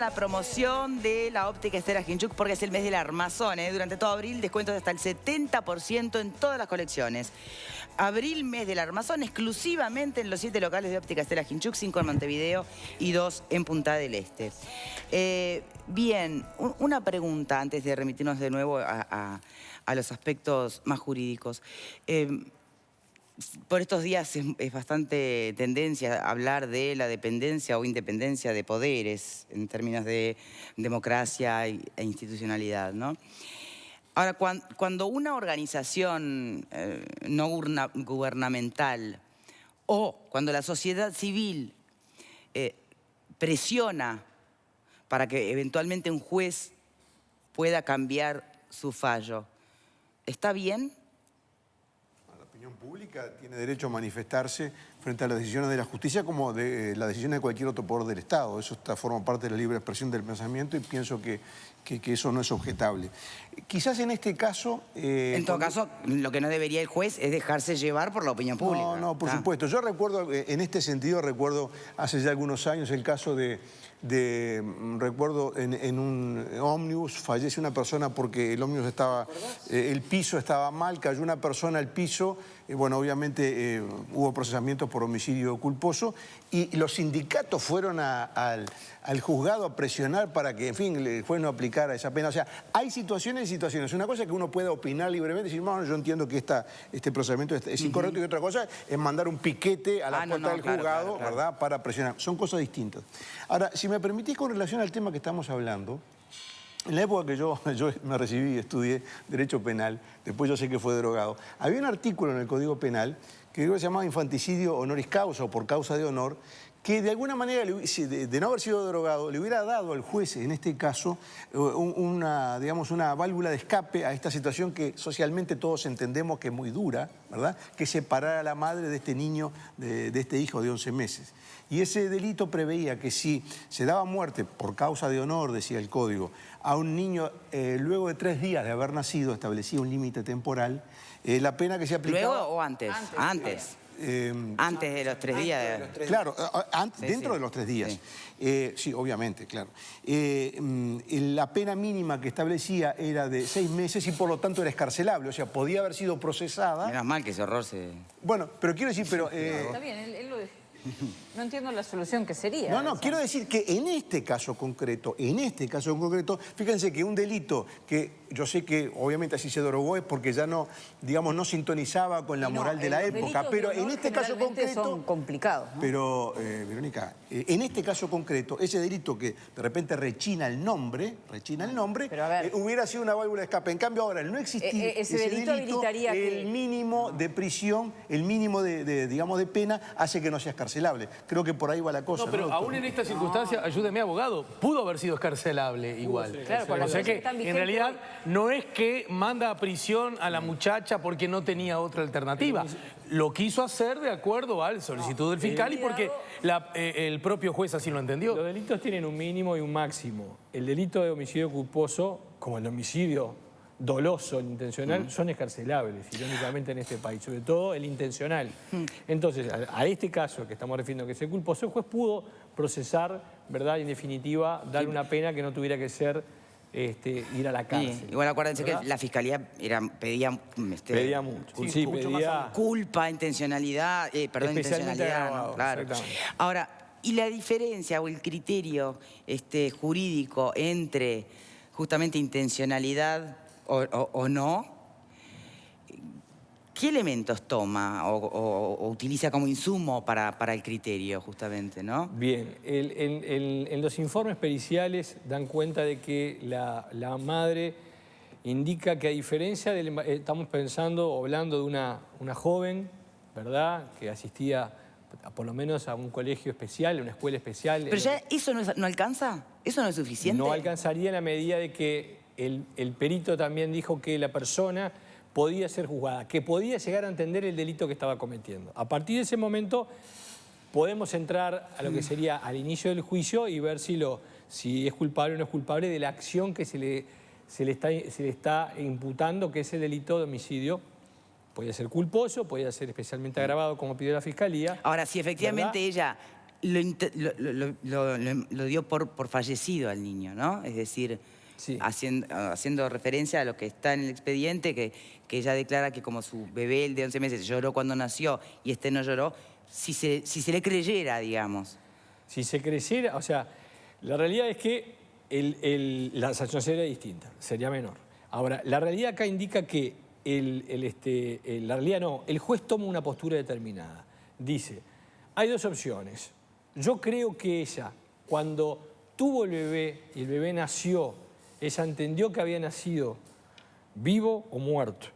La promoción de la óptica Estela Ginchuk porque es el mes del armazón. Durante todo abril, descuentos de hasta el 70% en todas las colecciones. Abril, mes del armazón, exclusivamente en los 7 locales de óptica Estela Ginchuk, 5 en Montevideo y 2 en Punta del Este. Bien, una pregunta antes de remitirnos de nuevo a los aspectos más jurídicos. Por estos días es bastante tendencia a hablar de la dependencia o independencia de poderes en términos de democracia e institucionalidad, ¿no? Ahora, cuando una organización no gubernamental o cuando la sociedad civil presiona para que eventualmente un juez pueda cambiar su fallo, ¿está bien? La opinión pública tiene derecho a manifestarse frente a las decisiones de la justicia como de las decisiones de cualquier otro poder del Estado. Eso forma parte de la libre expresión del pensamiento y pienso que eso no es objetable. Quizás en este caso... en todo caso, lo que no debería el juez es dejarse llevar por la opinión pública. No, por supuesto. Yo recuerdo, en este sentido, recuerdo hace ya algunos años el caso recuerdo en un ómnibus, fallece una persona porque el ómnibus estaba, el piso estaba mal, cayó una persona al piso, bueno, obviamente hubo procesamientos por homicidio culposo y los sindicatos fueron al juzgado a presionar para que, en fin, el juez no aplicara esa pena. O sea, hay situaciones y situaciones. Una cosa es que uno pueda opinar libremente y decir, no, yo entiendo que este procedimiento es incorrecto, y otra cosa es mandar un piquete a la puerta del juzgado, claro, ¿verdad?, para presionar. Son cosas distintas. Ahora, si me permitís, con relación al tema que estamos hablando, en la época que yo me recibí y estudié Derecho Penal, después yo sé que fue derogado, había un artículo en el Código Penal que creo que se llamaba infanticidio honoris causa o por causa de honor, que de alguna manera, de no haber sido derogado, le hubiera dado al juez, en este caso, digamos, una válvula de escape a esta situación que socialmente todos entendemos que es muy dura, ¿verdad?, que es separar a la madre de este niño, de este hijo de 11 meses. Y ese delito preveía que si se daba muerte por causa de honor, decía el Código, a un niño luego de 3 días de haber nacido, establecía un límite temporal, la pena que se aplicaba... ¿Luego o antes? Antes. Antes de los 3 días. Claro, dentro de los 3 días. Sí. Sí, obviamente, claro. La pena mínima que establecía era de 6 meses y por lo tanto era excarcelable. O sea, podía haber sido procesada. Menos mal que ese horror se... Bueno, pero quiero decir, pero... Está bien, él lo dice. No entiendo la solución que sería. No, quiero decir que en este caso concreto, fíjense que un delito que yo sé que obviamente así se derogó es porque ya no, digamos, no sintonizaba con la moral de la época, pero en este caso concreto... son complicados, ¿no? Pero, Verónica, en este caso concreto, ese delito que de repente rechina el nombre, pero a ver, hubiera sido una válvula de escape. En cambio ahora, al no existir ese delito habilitaría el mínimo de prisión, el mínimo digamos, de pena, hace que no sea escarcelable. Creo que por ahí va la cosa. No, pero ¿no, aún en esta circunstancia, ayúdeme, abogado, pudo haber sido escarcelable igual. Claro, o sea que en realidad no es que manda a prisión a la muchacha porque no tenía otra alternativa. Lo quiso hacer de acuerdo a la solicitud del fiscal y porque el propio juez así lo entendió. Los delitos tienen un mínimo y un máximo. El delito de homicidio culposo, como el homicidio doloso, el intencional, son escarcelables, irónicamente, en este país, sobre todo el intencional. Entonces, a este caso que estamos refiriendo que es el culposo, el juez pudo procesar, ¿verdad?, y en definitiva darle una pena que no tuviera que ser ir a la cárcel. Sí. Igual acuérdense, ¿verdad?, que la fiscalía pedía mucho. Sí, pedía culpa, intencionalidad, intencionalidad, ¿no? Claro. Ahora, ¿y la diferencia o el criterio jurídico entre justamente intencionalidad o no? ¿Qué elementos toma o utiliza como insumo para el criterio, justamente, no? Bien, en los informes periciales dan cuenta de que la madre indica que a diferencia del... Estamos hablando de una joven, ¿verdad?, que asistía por lo menos a un colegio especial, a una escuela especial. ¿Pero ya eso no alcanza? ¿Eso no es suficiente? No alcanzaría en la medida de que el perito también dijo que la persona podía ser juzgada, que podía llegar a entender el delito que estaba cometiendo. A partir de ese momento podemos entrar a lo que sería al inicio del juicio y ver si es culpable o no es culpable de la acción que se le está imputando, que es el delito de homicidio. Podía ser culposo, podía ser especialmente agravado, como pidió la Fiscalía. Ahora, si efectivamente, ¿verdad?, ella lo dio por fallecido al niño, ¿no? Es decir, Sí. haciendo referencia a lo que está en el expediente, que ella declara que como su bebé, el de 11 meses, lloró cuando nació y este no lloró, si se le creyera, digamos. Si se creciera, o sea, la realidad es que la sanción sería distinta, sería menor. Ahora, la realidad acá indica que la realidad no, el juez toma una postura determinada. Dice, hay dos opciones. Yo creo que ella, cuando tuvo el bebé y el bebé nació, ella entendió que había nacido vivo o muerto,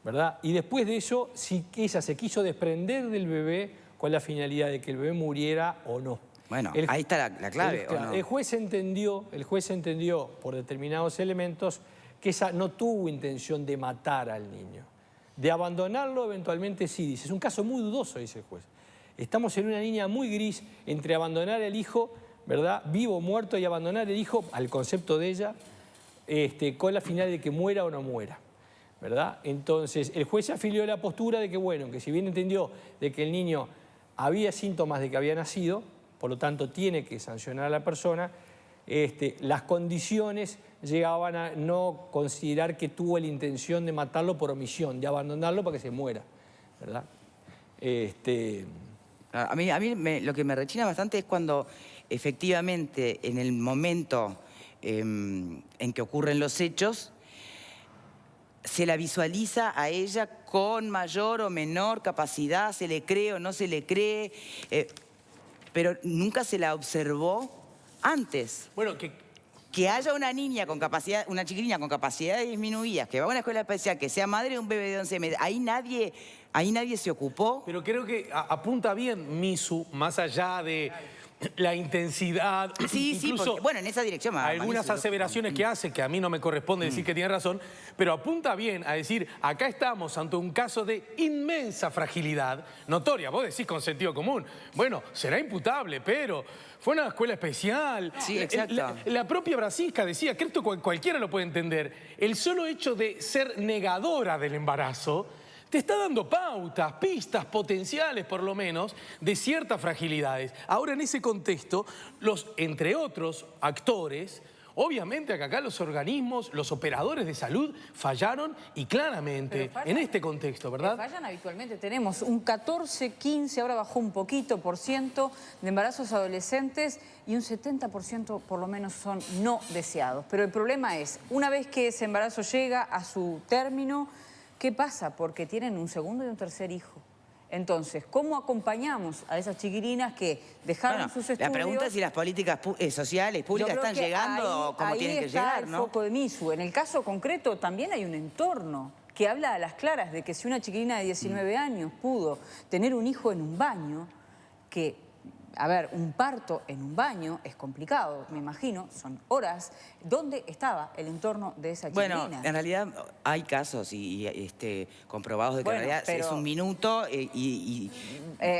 ¿verdad? Y después de eso, si ella se quiso desprender del bebé con la finalidad de que el bebé muriera o no. Bueno, ahí está la clave, ¿o no? El juez entendió por determinados elementos que ella no tuvo intención de matar al niño. De abandonarlo eventualmente sí, dice. Es un caso muy dudoso, dice el juez. Estamos en una línea muy gris entre abandonar al hijo, ¿verdad?, vivo o muerto, y abandonar el hijo, al concepto de ella, con la finalidad de que muera o no muera, ¿verdad? Entonces, el juez afilió a la postura de que, bueno, que si bien entendió de que el niño había síntomas de que había nacido, por lo tanto tiene que sancionar a la persona, las condiciones llegaban a no considerar que tuvo la intención de matarlo por omisión, de abandonarlo para que se muera, ¿verdad? A mí lo que me rechina bastante es cuando efectivamente en el momento en que ocurren los hechos se la visualiza a ella con mayor o menor capacidad, se le cree o no se le cree, pero nunca se la observó antes. Bueno, Que haya una niña con capacidad, una chiquilina con capacidades disminuidas, que va a una escuela especial, que sea madre de un bebé de 11 meses, ahí nadie se ocupó. pero creo que apunta bien Misu, más allá de la intensidad, Sí, incluso porque, bueno, en esa dirección. algunas aseveraciones que hace, que a mí no me corresponde decir que tiene razón, pero apunta bien a decir, acá estamos ante un caso de inmensa fragilidad, notoria, vos decís con sentido común, bueno, será imputable, pero fue una escuela especial. Sí, exacto. La propia Brasinska decía que esto cualquiera lo puede entender, el solo hecho de ser negadora del embarazo te está dando pautas, pistas potenciales, por lo menos, de ciertas fragilidades. Ahora, en ese contexto, entre otros actores, obviamente acá los organismos, los operadores de salud fallaron y claramente en este contexto, ¿verdad? Fallan habitualmente. Tenemos un 14, 15, ahora bajó un poquito por ciento de embarazos adolescentes y un 70% por lo menos son no deseados. Pero el problema es, una vez que ese embarazo llega a su término, ¿qué pasa? Porque tienen un segundo y un tercer hijo. Entonces, ¿cómo acompañamos a esas chiquilinas que dejaron sus estudios? La pregunta es si las políticas sociales, públicas, están llegando como tienen que llegar, ¿no? Ahí está el foco de Misu. En el caso concreto también hay un entorno que habla a las claras de que si una chiquilina de 19 años pudo tener un hijo en un baño, que, a ver, un parto en un baño es complicado, me imagino, son horas. ¿Dónde estaba el entorno de esa chiquilina? Bueno, en realidad hay casos comprobados de que en realidad es un minuto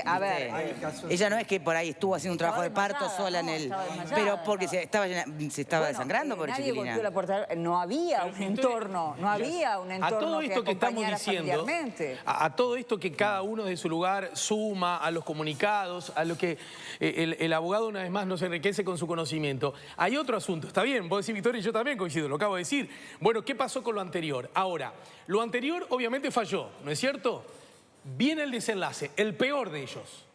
a ver, ella no es que por ahí estuvo haciendo un trabajo de parto sola en el... estaba desmayada. Pero porque se estaba desangrando por nadie chiquilina. golpeó la puerta, no había un entorno, A todo esto que estamos diciendo, familiarmente. a todo esto que cada uno de su lugar suma, a los comunicados, a lo que el abogado una vez más nos enriquece con su conocimiento. Hay otro asunto, está bien, vos decís Victoria y yo también coincido, lo acabo de decir. Bueno, ¿qué pasó con lo anterior? Ahora, lo anterior obviamente falló, ¿no es cierto? Viene el desenlace, el peor de ellos.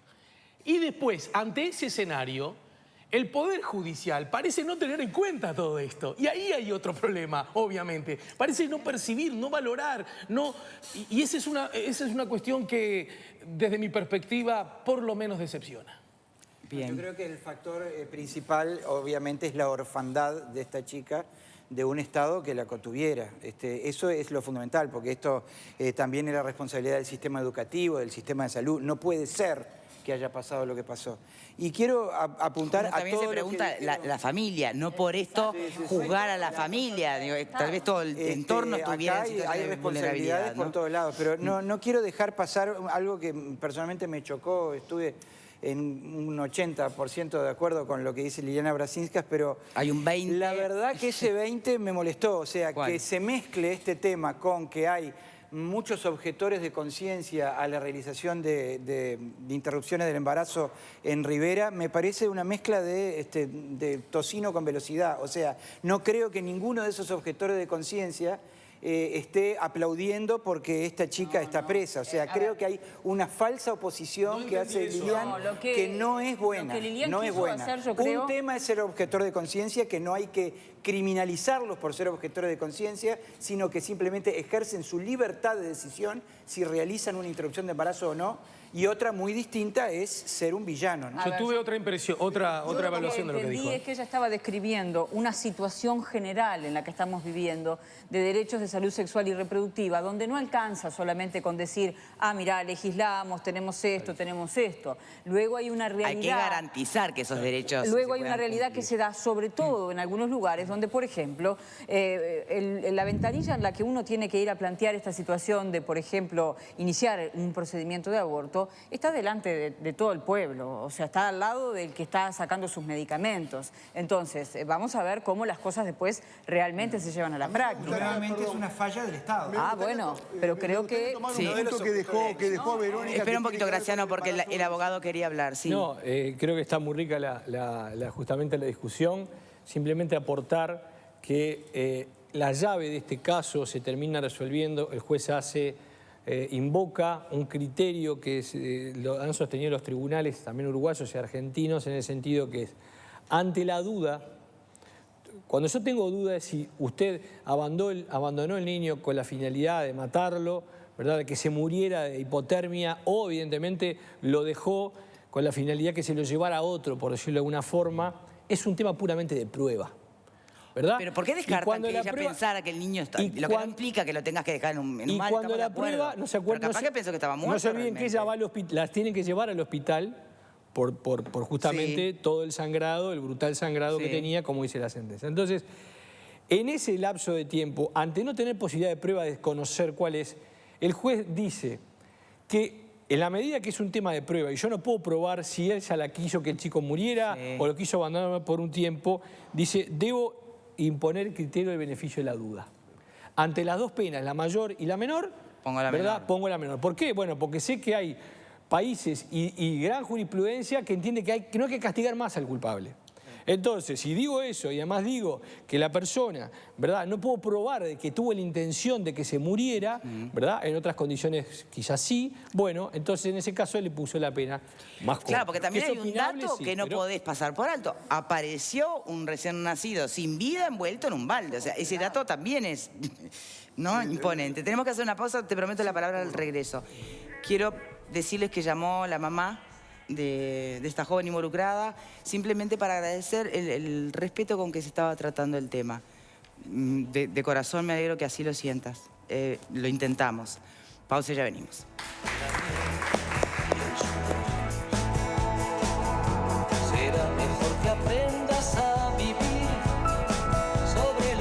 Y después, ante ese escenario, el Poder Judicial parece no tener en cuenta todo esto. Y ahí hay otro problema, obviamente. Parece no percibir, no valorar, no... Y esa es una cuestión que, desde mi perspectiva, por lo menos decepciona. Bien. Yo creo que el factor principal, obviamente, es la orfandad de esta chica, de un Estado que la contuviera. Eso es lo fundamental, porque esto también era responsabilidad del sistema educativo, del sistema de salud. No puede ser que haya pasado lo que pasó. Y quiero apuntar a también todo se pregunta la familia, no por esto juzgar a la familia. Digo, tal vez todo el entorno estuviera en hay situación de responsabilidades vulnerabilidad, ¿no? por todos lados, pero no quiero dejar pasar algo que personalmente me chocó. Estuve en un 80% de acuerdo con lo que dice Liliana Brasinskas, pero hay un 20%. La verdad que ese 20% me molestó. O sea, ¿Cuál? que se mezcle este tema con que hay muchos objetores de conciencia a la realización de interrupciones del embarazo en Rivera, me parece una mezcla de tocino con velocidad. O sea, no creo que ninguno de esos objetores de conciencia esté aplaudiendo porque esta chica está presa. O sea, creo que hay una falsa oposición que hace Lilian que no es buena. No es buena. Un tema es ser objetor de conciencia, que no hay que criminalizarlos por ser objetores de conciencia, sino que simplemente ejercen su libertad de decisión si realizan una interrupción de embarazo o no. Y otra muy distinta es ser un villano, ¿no? Yo tuve otra impresión, otra evaluación de lo que dijo. Es que ella estaba describiendo una situación general en la que estamos viviendo de derechos de salud sexual y reproductiva, donde no alcanza solamente con decir, ah, mirá, legislamos, tenemos esto, tenemos esto. Luego hay una realidad... Hay que garantizar que esos derechos... Luego hay una realidad que se da sobre todo en algunos lugares donde, por ejemplo, la ventanilla en la que uno tiene que ir a plantear esta situación de, por ejemplo, iniciar un procedimiento de aborto, está delante de todo el pueblo, o sea, está al lado del que está sacando sus medicamentos. Entonces, vamos a ver cómo las cosas después realmente se llevan a la práctica. Realmente es una falla del Estado. Ah, bueno, pero creo que... Sí. Que dejó Verónica... Espera un poquito, Graciano, porque el abogado quería hablar, sí. No, creo que está muy rica justamente la discusión. Simplemente aportar que la llave de este caso se termina resolviendo, el juez invoca un criterio que lo han sostenido los tribunales, también uruguayos y argentinos, en el sentido que es, ante la duda, cuando yo tengo duda de si usted abandonó el niño con la finalidad de matarlo, ¿verdad?, de que se muriera de hipotermia, o evidentemente lo dejó con la finalidad que se lo llevara a otro, por decirlo de alguna forma, es un tema puramente de prueba, ¿verdad? Pero ¿por qué descartan que ella pensara que el niño está... Lo que no implica que lo tengas que dejar en un mal, y cuando la prueba, no se acuerda... Pero capaz que pensó que estaba muerto. No se olviden que ella las tienen que llevar al hospital por justamente todo el sangrado, el brutal sangrado que tenía, como dice la sentencia. Entonces, en ese lapso de tiempo, ante no tener posibilidad de prueba de conocer cuál es, el juez dice que en la medida que es un tema de prueba y yo no puedo probar si ella la quiso que el chico muriera o lo quiso abandonar por un tiempo, dice, debo imponer el criterio del beneficio de la duda. Ante las dos penas, la mayor y la menor, pongo la menor. Pongo la menor. ¿Por qué? Bueno, porque sé que hay países y gran jurisprudencia que entiende que no hay que castigar más al culpable. Entonces, si digo eso y además digo que la persona, ¿verdad?, no puedo probar de que tuvo la intención de que se muriera, ¿verdad?, en otras condiciones quizás sí, bueno, entonces en ese caso le puso la pena más corta. Claro, porque también hay un dato que no podés pasar por alto. Apareció un recién nacido sin vida envuelto en un balde. O sea, ese dato también es, ¿no?, imponente. Tenemos que hacer una pausa, te prometo la palabra al regreso. Quiero decirles que llamó la mamá de esta joven involucrada, simplemente para agradecer el respeto con que se estaba tratando el tema. De corazón me alegro que así lo sientas. Lo intentamos. Pausa y ya venimos.